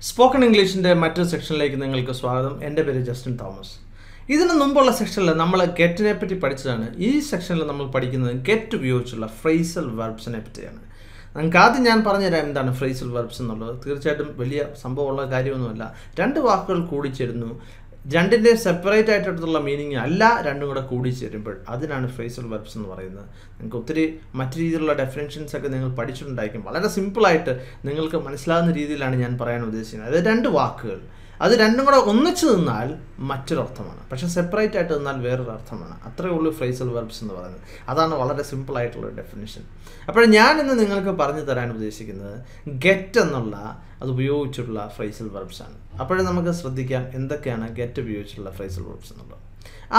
Spoken ഇംഗ്ലീഷിൻ്റെ മറ്റൊരു സെക്ഷനിലേക്ക് നിങ്ങൾക്ക് സ്വാഗതം. എൻ്റെ പേര് ജസ്റ്റിൻ തോമസ്. ഇതിന് മുമ്പുള്ള സെക്ഷനിൽ നമ്മൾ ഗെറ്റിനെ പറ്റി പഠിച്ചതാണ്. ഈ സെക്ഷനിൽ നമ്മൾ പഠിക്കുന്നത് ഗെറ്റ് ഉപയോഗിച്ചുള്ള ഫ്രേസൽ വെർബ്സിനെ പറ്റിയാണ്. നിങ്ങൾക്ക് ആദ്യം ഞാൻ പറഞ്ഞുതരാം എന്താണ് ഫ്രേസൽ വെർബ്സ് എന്നുള്ളത്. തീർച്ചയായിട്ടും വലിയ സംഭവമുള്ള കാര്യമൊന്നുമല്ല. രണ്ട് വാക്കുകൾ കൂടിച്ചേരുന്നു, രണ്ടിൻ്റെ സെപ്പറേറ്റ് ആയിട്ടുള്ള മീനിങ് അല്ല, രണ്ടും കൂടെ കൂടിച്ചേരുമ്പോൾ അതിനാണ് ഫ്രേസൽ വെർബ്സ് എന്ന് പറയുന്നത്. നിങ്ങൾക്ക് ഒത്തിരി മറ്റു രീതിയിലുള്ള ഡെഫിനേഷൻസ് ഒക്കെ നിങ്ങൾ പഠിച്ചിട്ടുണ്ടായിരിക്കും. വളരെ സിമ്പിളായിട്ട് നിങ്ങൾക്ക് മനസ്സിലാകുന്ന രീതിയിലാണ് ഞാൻ പറയാൻ ഉദ്ദേശിക്കുന്നത്. അത് രണ്ട് വാക്കുകൾ, അത് രണ്ടും കൂടെ ഒന്നിച്ച് നിന്നാൽ മറ്റൊരർത്ഥമാണ്, പക്ഷേ സെപ്പറേറ്റ് ആയിട്ട് നിന്നാൽ വേറൊരു അർത്ഥമാണ്. അത്രയേ ഉള്ളൂ ഫ്രേസൽ വെർബ്സ് എന്ന് പറയുന്നത്. അതാണ് വളരെ സിമ്പിളായിട്ടുള്ള ഡെഫിനേഷൻ. അപ്പോൾ ഞാൻ ഇന്ന് നിങ്ങൾക്ക് പറഞ്ഞു തരാൻ ഉദ്ദേശിക്കുന്നത് ഗെറ്റ് എന്നുള്ള അത് ഉപയോഗിച്ചിട്ടുള്ള ഫ്രേസൽ വെർബ്സ് ആണ്. അപ്പോഴേ നമുക്ക് ശ്രദ്ധിക്കാം എന്തൊക്കെയാണ് ഗെറ്റ് ഉപയോഗിച്ചിട്ടുള്ള ഫ്രേസൽ വെർബ്സ് എന്നുള്ളത്.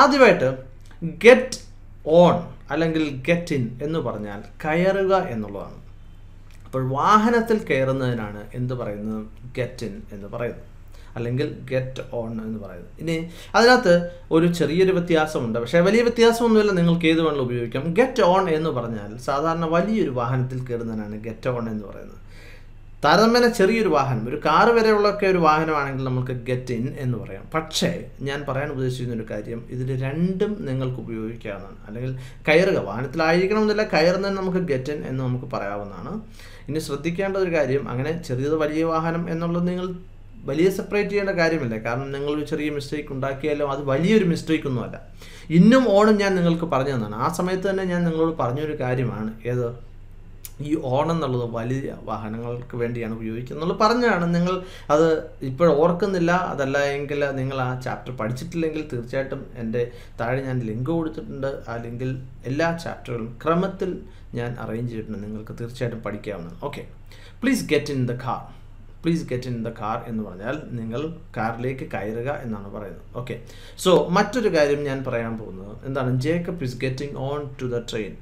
ആദ്യമായിട്ട് ഗെറ്റ് ഓൺ അല്ലെങ്കിൽ ഗെറ്റ് ഇൻ എന്ന് പറഞ്ഞാൽ കയറുക എന്നുള്ളതാണ്. അപ്പോൾ വാഹനത്തിൽ കയറുന്നതിനാണ് എന്ത് പറയുന്നത്? ഗെറ്റ് ഇൻ എന്ന് പറയുന്നത്, അല്ലെങ്കിൽ ഗെറ്റ് ഓൺ എന്ന് പറയുന്നത്. ഇനി അതിനകത്ത് ഒരു ചെറിയൊരു വ്യത്യാസമുണ്ട്, പക്ഷേ വലിയ വ്യത്യാസമൊന്നുമില്ല, നിങ്ങൾക്ക് ഏത് വേണമെങ്കിലും ഉപയോഗിക്കാം. ഗെറ്റ് ഓൺ എന്ന് പറഞ്ഞാൽ സാധാരണ വലിയൊരു വാഹനത്തിൽ കയറുന്നതിനാണ് ഗെറ്റ് ഓൺ എന്ന് പറയുന്നത്. താരതമ്യേന ചെറിയൊരു വാഹനം, ഒരു കാറ് വരെയുള്ളൊക്കെ ഒരു വാഹനമാണെങ്കിൽ നമുക്ക് ഗെറ്റ് ഇൻ എന്ന് പറയാം. പക്ഷേ ഞാൻ പറയാൻ ഉദ്ദേശിക്കുന്ന ഒരു കാര്യം, ഇതിൽ രണ്ടും നിങ്ങൾക്ക് ഉപയോഗിക്കാവുന്നതാണ്. അല്ലെങ്കിൽ കയറുക, വാഹനത്തിലായിരിക്കണമെന്നില്ല, കയറുന്നതിന് നമുക്ക് ഗെറ്റ് ഇൻ എന്ന് നമുക്ക് പറയാവുന്നതാണ്. ഇനി ശ്രദ്ധിക്കേണ്ട ഒരു കാര്യം, അങ്ങനെ ചെറിയത് വലിയ വാഹനം എന്നുള്ളത് നിങ്ങൾ വലിയ സെപ്പറേറ്റ് ചെയ്യേണ്ട കാര്യമില്ല. കാരണം നിങ്ങളൊരു ചെറിയ മിസ്റ്റേക്ക് ഉണ്ടാക്കിയാലും അത് വലിയൊരു മിസ്റ്റേക്കൊന്നുമല്ല. ഇന്നും ഓണും ഞാൻ നിങ്ങൾക്ക് പറഞ്ഞു തന്നതാണ്. ആ സമയത്ത് തന്നെ ഞാൻ നിങ്ങളോട് പറഞ്ഞൊരു കാര്യമാണ്, ഏത് ഈ ഓൺ എന്നുള്ളത് വലിയ വാഹനങ്ങൾക്ക് വേണ്ടിയാണ് ഉപയോഗിക്കുന്നത് പറഞ്ഞതാണ്. നിങ്ങൾ അത് ഇപ്പോൾ ഓർക്കുന്നില്ല, അതല്ല എങ്കിൽ നിങ്ങൾ ആ ചാപ്റ്റർ പഠിച്ചിട്ടില്ലെങ്കിൽ തീർച്ചയായിട്ടും എൻ്റെ താഴെ ഞാൻ ലിങ്ക് കൊടുത്തിട്ടുണ്ട്. ആ ലിങ്കിൽ എല്ലാ ചാപ്റ്ററുകളും ക്രമത്തിൽ ഞാൻ അറേഞ്ച് ചെയ്തിട്ടുണ്ട്, നിങ്ങൾക്ക് തീർച്ചയായിട്ടും പഠിക്കാവുന്നതാണ്. Okay, please get in the car. Please get in the car എന്ന് പറഞ്ഞാൽ നിങ്ങൾ കാറിലേക്ക് കയറുക എന്നാണ് പറയുന്നത്. ഓക്കെ, സോ മറ്റൊരു കാര്യം ഞാൻ പറയാൻ പോകുന്നത് എന്താണ്? Jacob is getting on to the train.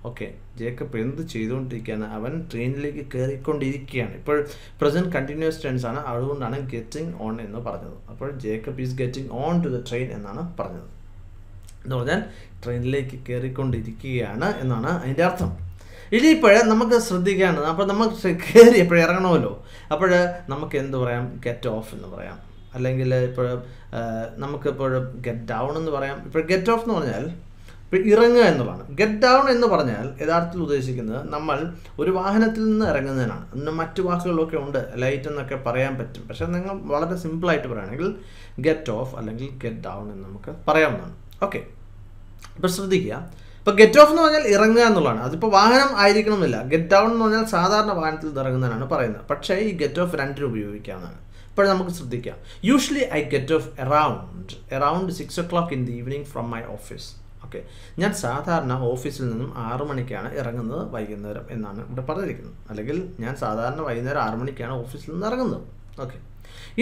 Okay, Jacob എന്ത് ചെയ്തുകൊണ്ടിരിക്കുകയാണ്? അവൻ ട്രെയിനിലേക്ക് കയറിക്കൊണ്ടിരിക്കുകയാണ്. ഇപ്പോൾ പ്രസൻറ്റ് കണ്ടിന്യൂസ് ടെൻസ് ആണ്, അതുകൊണ്ടാണ് ഗെറ്റിംഗ് ഓൺ എന്ന് പറഞ്ഞത്. അപ്പോൾ Jacob is getting on to the train എന്നാണ് പറഞ്ഞത്. എന്ന് പറഞ്ഞാൽ ട്രെയിനിലേക്ക് കയറിക്കൊണ്ടിരിക്കുകയാണ് എന്നാണ് അതിൻ്റെ അർത്ഥം. ഇനിയിപ്പോൾ നമുക്ക് ശ്രദ്ധിക്കാനുള്ളത്, അപ്പോൾ നമുക്ക് കയറി എപ്പോഴും ഇറങ്ങണമല്ലോ, അപ്പോൾ നമുക്ക് എന്ത് പറയാം? ഗെറ്റ് ഓഫ് എന്ന് പറയാം. അല്ലെങ്കിൽ ഇപ്പോൾ നമുക്കിപ്പോഴും ഗെറ്റ് ഡൗൺ എന്ന് പറയാം. ഇപ്പോൾ ഗെറ്റ് ഓഫ് എന്ന് പറഞ്ഞാൽ ഇപ്പോൾ ഇറങ്ങുക എന്നുള്ളതാണ്. ഗെറ്റ് ഡൗൺ എന്ന് പറഞ്ഞാൽ യഥാർത്ഥത്തിൽ ഉദ്ദേശിക്കുന്നത് നമ്മൾ ഒരു വാഹനത്തിൽ നിന്ന് ഇറങ്ങുന്നതിനാണ്. അതിന് മറ്റു വാക്കുകളൊക്കെ ഉണ്ട്, ലൈറ്റ് എന്നൊക്കെ പറയാൻ പറ്റും. പക്ഷേ നിങ്ങൾ വളരെ സിമ്പിളായിട്ട് പറയുകയാണെങ്കിൽ ഗെറ്റ് ഓഫ് അല്ലെങ്കിൽ ഗെറ്റ് ഡൗൺ എന്ന് നമുക്ക് പറയാവുന്നതാണ്. ഓക്കെ, ഇപ്പോൾ ശ്രദ്ധിക്കുക. ഇപ്പോൾ ഗെറ്റ് ഓഫ് എന്ന് പറഞ്ഞാൽ ഇറങ്ങുക എന്നുള്ളതാണ്. അതിപ്പോൾ വാഹനം ആയിരിക്കണമെന്നില്ല. ഗെറ്റ് ഡൗൺ എന്ന് പറഞ്ഞാൽ സാധാരണ വാഹനത്തിൽ ഇറങ്ങുന്നതിനാണ് പറയുന്നത്. പക്ഷേ ഈ ഗെറ്റ് ഓഫ് രണ്ടിനും ഉപയോഗിക്കാവുന്നതാണ്. ഇപ്പോൾ നമുക്ക് ശ്രദ്ധിക്കാം. Usually I get of around 6 o'clock in the evening from my office. Okay, ഞാൻ സാധാരണ ഓഫീസിൽ നിന്നും 6 മണിക്കാണ് ഇറങ്ങുന്നത് വൈകുന്നേരം എന്നാണ് ഇവിടെ പറഞ്ഞിരിക്കുന്നത്. അല്ലെങ്കിൽ ഞാൻ സാധാരണ വൈകുന്നേരം 6 മണിക്കാണ് ഓഫീസിൽ നിന്ന് ഇറങ്ങുന്നത്. ഓക്കെ,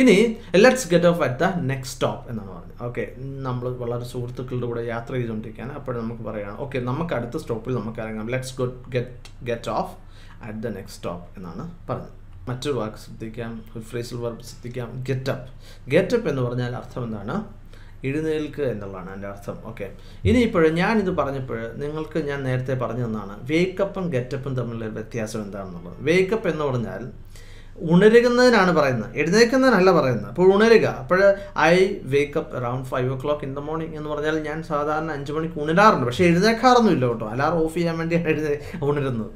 ഇനി let's get of at the next stop എന്നാണ് പറഞ്ഞത്. ഓക്കെ, നമ്മൾ വളരെ സുഹൃത്തുക്കളുടെ കൂടെ യാത്ര ചെയ്തുകൊണ്ടിരിക്കുകയാണ്. അപ്പോൾ നമുക്ക് പറയുകയാണ്, ഓക്കെ നമുക്ക് അടുത്ത സ്റ്റോപ്പിൽ നമുക്ക് ഇറങ്ങാം, let's get of at the next stop എന്നാണ് പറഞ്ഞത്. മറ്റൊരു വാക്ക് ശ്രദ്ധിക്കാം, ഒരു ഫ്രേസൽ വെർബ് ശ്രദ്ധിക്കാം, ഗെറ്റപ്പ് എന്ന് പറഞ്ഞാൽ അർത്ഥം എന്താണ്? എഴുന്നേൽക്കുക എന്നുള്ളതാണ് എൻ്റെ അർത്ഥം. ഓക്കെ, ഇനിയിപ്പോൾ ഞാനിത് പറഞ്ഞപ്പോൾ നിങ്ങൾക്ക് ഞാൻ നേരത്തെ പറഞ്ഞു തന്നാണ് വേക്കപ്പും ഗെറ്റപ്പും തമ്മിലുള്ള വ്യത്യാസം എന്താണെന്നുള്ളത്. വേക്കപ്പ് എന്ന് പറഞ്ഞാൽ ഉണരുന്നതിനാണ് പറയുന്നത്, എഴുന്നേൽക്കുന്നതിനല്ല പറയുന്നത്. അപ്പോൾ ഉണരുക, അപ്പോൾ I wake up around 5 o'clock in the morning എന്ന് പറഞ്ഞാൽ ഞാൻ സാധാരണ 5 മണിക്ക് ഉണരാറുണ്ട്, പക്ഷേ എഴുന്നേൽക്കാറൊന്നുമില്ല കേട്ടോ. അലാറം ഓഫ് ചെയ്യാൻ വേണ്ടിയാണ് ഉണരുന്നത്.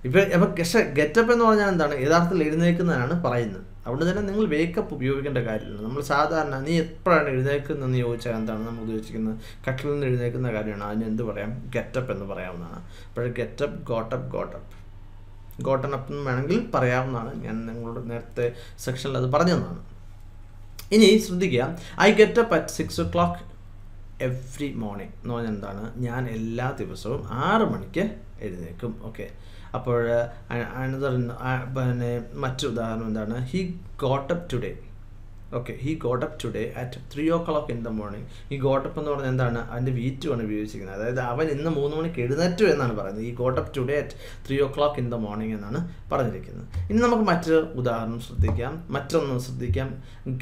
അപ്പോൾ പക്ഷേ ഗെറ്റപ്പ് എന്ന് പറഞ്ഞാൽ എന്താണ്? യഥാർത്ഥത്തിൽ എഴുന്നേൽക്കുന്നതിനാണ് പറയുന്നത്. അതുകൊണ്ട് തന്നെ നിങ്ങൾ വേക്കപ്പ് ഉപയോഗിക്കേണ്ട കാര്യമില്ല. നമ്മൾ സാധാരണ നീ എപ്പോഴാണ് എഴുന്നേൽക്കുന്നതെന്ന് ചോദിച്ചാൽ എന്താണ് നമ്മൾ ഉദ്ദേശിക്കുന്നത്? കട്ടിലിൽ നിന്ന് എഴുന്നേൽക്കുന്ന കാര്യമാണ്. അതിന് എന്ത് പറയാം? ഗെറ്റപ്പ് എന്ന് പറയാവുന്നതാണ്. അപ്പോൾ ഗെറ്റപ്പ്, ഗോട്ടൺ അപ്പ് എന്ന് വേണമെങ്കിൽ പറയാവുന്നതാണ്. ഞാൻ നിങ്ങളോട് നേരത്തെ സെക്ഷനിൽ അത് പറഞ്ഞു തന്നതാണ്. ഇനി ശ്രദ്ധിക്കുക, I get up at 6 o'clock every morning എന്ന് പറഞ്ഞാൽ എന്താണ്? ഞാൻ എല്ലാ ദിവസവും 6 മണിക്ക് എഴുന്നേൽക്കും. ഓക്കെ, അപ്പോൾ പിന്നെ മറ്റു ഉദാഹരണം എന്താണ്? He got up today. Okay, he got up today at 3 o'clock in the morning. ഈ ഗോട്ട് അപ്പ് എന്ന് പറഞ്ഞാൽ എന്താണ്? അതിൻ്റെ വീറ്റുമാണ് ഉപയോഗിച്ചിരിക്കുന്നത്. അതായത് അവൻ ഇന്ന് 3 മണിക്ക് എഴുന്നേറ്റു എന്നാണ് പറയുന്നത്. ഈ got up today at 3 o'clock in the morning എന്നാണ് പറഞ്ഞിരിക്കുന്നത്. ഇനി നമുക്ക് മറ്റൊരു ഉദാഹരണം ശ്രദ്ധിക്കാം. മറ്റൊന്ന് ശ്രദ്ധിക്കാം.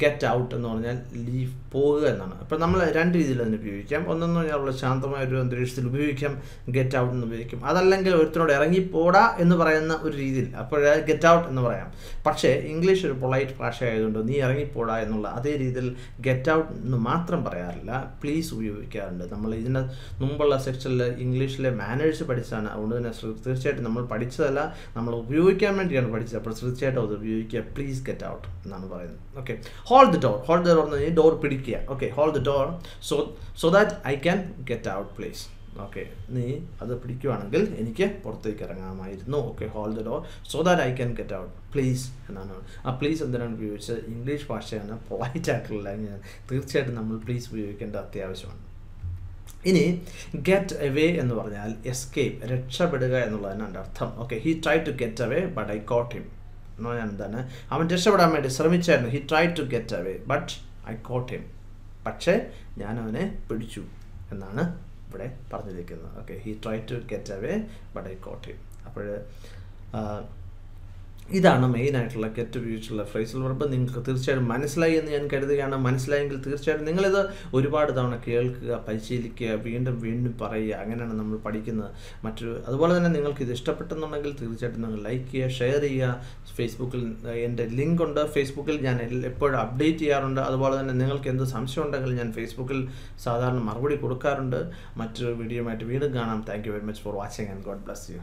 ഗെറ്റ് ഔട്ട് എന്ന് പറഞ്ഞാൽ ലീവ്, പോകുക എന്നാണ്. അപ്പോൾ നമ്മൾ രണ്ട് രീതിയിൽ അതിന് ഉപയോഗിക്കാം. ഒന്നെന്ന് പറഞ്ഞാൽ ഉള്ള ശാന്തമായ ഒരു അന്തരീക്ഷത്തിൽ ഉപയോഗിക്കാം, ഗെറ്റ് ഔട്ട് എന്ന് ഉപയോഗിക്കും. അതല്ലെങ്കിൽ ഒരുത്തരോട് ഇറങ്ങിപ്പോടാ എന്ന് പറയുന്ന ഒരു രീതിയിൽ അപ്പോൾ ഗെറ്റ് ഔട്ട് എന്ന് പറയാം. പക്ഷേ ഇംഗ്ലീഷ് ഒരു പൊളൈറ്റ് ഭാഷ ആയതുകൊണ്ട് നീ ഇറങ്ങിപ്പോടാ എന്നുള്ള അതേ രീതിയിൽ ഗെറ്റ് ഔട്ട് എന്ന് മാത്രം പറയാറില്ല, പ്ലീസ് ഉപയോഗിക്കാറുണ്ട്. നമ്മൾ ഇതിന് മുമ്പുള്ള സെക്ഷനിൽ ഇംഗ്ലീഷിലെ മാനേഴ്സ് പഠിച്ചാണ്. അതുകൊണ്ട് തന്നെ തീർച്ചയായിട്ടും നമ്മൾ പഠിച്ചതല്ല, നമ്മൾ ഉപയോഗിക്കാൻ വേണ്ടിയാണ് പഠിച്ചത്. അപ്പോൾ തീർച്ചയായിട്ടും അത് ഉപയോഗിക്കുക. പ്ലീസ് ഗെറ്റ് ഔട്ട് എന്നാണ് പറയുന്നത്. Okay, hold the door. Hold the door എന്ന് പറഞ്ഞാൽ ഡോർ പിടിക്കുക. Okay, hold the door so that I can get out please. Okay, നീ അത് പിടിക്കുകയാണെങ്കിൽ എനിക്ക് പുറത്തേക്ക് ഇറങ്ങാമായിരുന്നു. Okay, hold the door so that I can get out please എന്നാണ്. ആ പ്ലീസ് എന്തിനാണ് ഉപയോഗിച്ചത്? ഇംഗ്ലീഷ് ഭാഷയാണ്, പൊളൈറ്റ് ആയിട്ടുള്ള ലാംഗ്വേജ്. തീർച്ചയായിട്ടും നമ്മൾ പ്ലീസ് ഉപയോഗിക്കേണ്ട അത്യാവശ്യമാണ്. ഇനി ഗെറ്റ് അവേ എന്ന് പറഞ്ഞാൽ എസ്കേപ്പ്, രക്ഷപ്പെടുക എന്നുള്ളതാണ് എൻ്റെ അർത്ഥം. Okay, he try to get away but I caught him എന്ന് പറഞ്ഞാൽ എന്താണ്? അവൻ രക്ഷപ്പെടാൻ വേണ്ടി ശ്രമിച്ചായിരുന്നു. He try to get away but I caught him. പക്ഷേ ഞാൻ അവനെ പിടിച്ചു എന്നാണ് ഇവിടെ പറഞ്ഞിരിക്കുന്നത്. Okay, he try to get away but I caught him. അപ്പോൾ ഇതാണ് മെയിനായിട്ടുള്ള ഗെറ്റ് ഉപയോഗിച്ചുള്ള ഫ്രേസൽ വെർബ്. നിങ്ങൾക്ക് തീർച്ചയായിട്ടും മനസ്സിലായി എന്ന് ഞാൻ കരുതുകയാണ്. മനസ്സിലായെങ്കിൽ തീർച്ചയായിട്ടും നിങ്ങളിത് ഒരുപാട് തവണ കേൾക്കുക, പരിശീലിക്കുക, വീണ്ടും വീണ്ടും പറയുക. അങ്ങനെയാണ് നമ്മൾ പഠിക്കുന്നത്. അതുപോലെ തന്നെ നിങ്ങൾക്ക് ഇത് ഇഷ്ടപ്പെട്ടെന്നുണ്ടെങ്കിൽ തീർച്ചയായിട്ടും നിങ്ങൾ ലൈക്ക് ചെയ്യുക, ഷെയർ ചെയ്യുക. ഫേസ്ബുക്കിൽ എൻ്റെ ലിങ്ക് ഉണ്ട്. ഫേസ്ബുക്കിൽ ഞാൻ എപ്പോഴും അപ്ഡേറ്റ് ചെയ്യാറുണ്ട്. അതുപോലെ തന്നെ നിങ്ങൾക്ക് എന്ത് സംശയം ഉണ്ടെങ്കിൽ ഞാൻ ഫേസ്ബുക്കിൽ സാധാരണ മറുപടി കൊടുക്കാറുണ്ട്. മറ്റൊരു വീഡിയോയുമായിട്ട് വീണ്ടും കാണാം. Thank you very much for watching and God bless you.